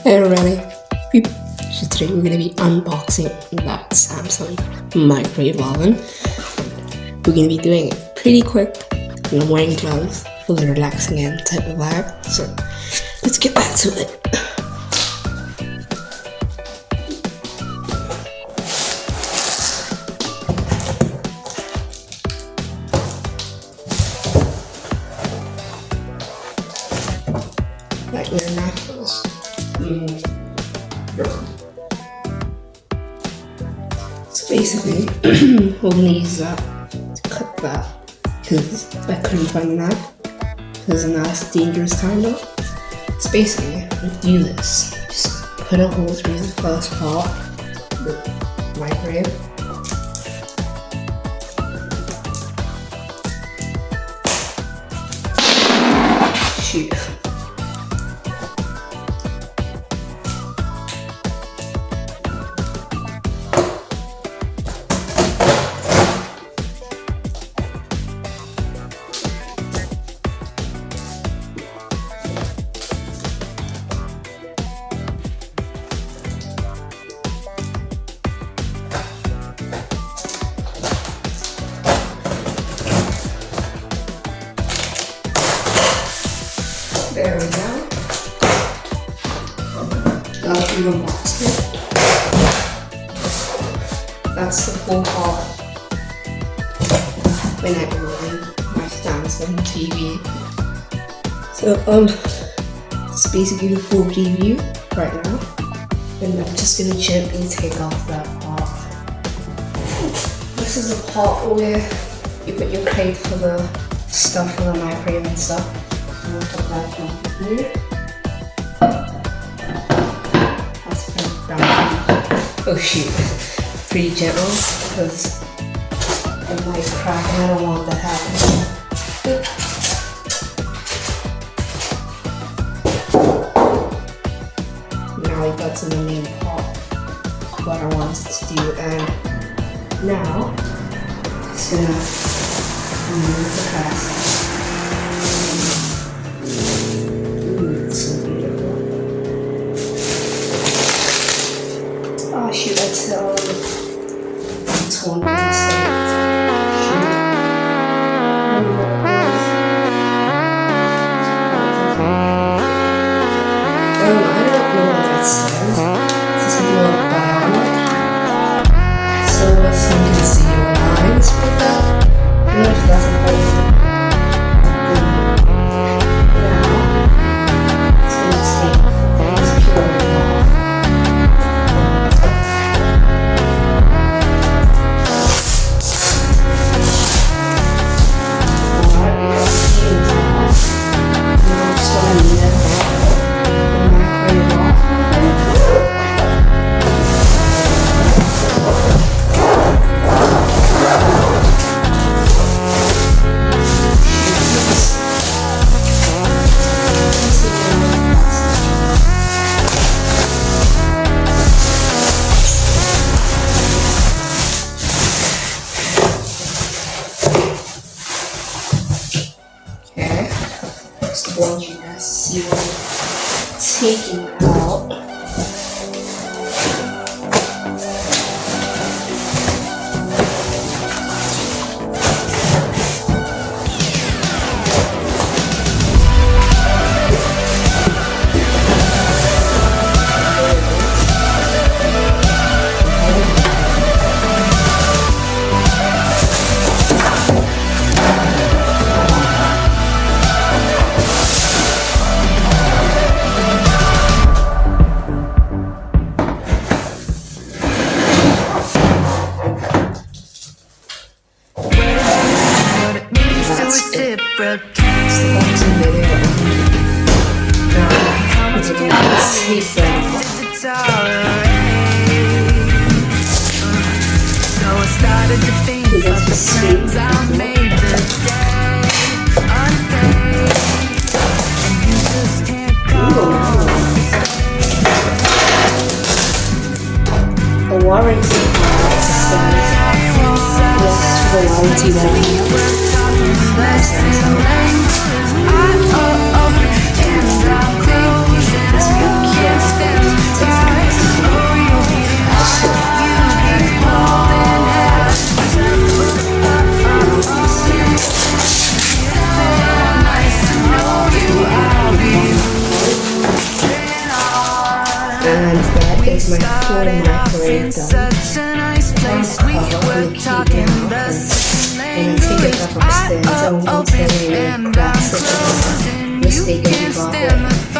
Hey everybody, so today we're going to be unboxing that Samsung microwave oven. We're going to be doing it pretty quick, and I'm wearing gloves for the relaxing in type of vibe, so let's get back to it. Right, we're not first. So basically, we're gonna use that to cut that because I couldn't find a knife. Because a knife's dangerous kind of. So basically, we do this. Just put a hole through the first part, the microwave. Shoot. There we go. Now we unbox it. That's the full part when I open my Samsung TV. So it's basically the full preview right now. And I'm just gonna gently take off that part. This is the part where you put your crate for the stuff for the microwave and stuff. I'll put that down here. That's pretty down. Oh shoot, pretty gentle because it might crack and I don't want that happening. Now we got to the main part, what I wanted to do, and now it's gonna remove the plastic. Oh shoot, that's torn plastic. I don't know what that says. It's something about bionic. So let's see if you can see your lines with that. I don't know if that's important. I want you guys to see what I'm taking out. The warranty says yes to the warranty. is my full microwave done. I found a cover on the keyboard and I take it back upstairs and once every minute that's it. Mistake any bother.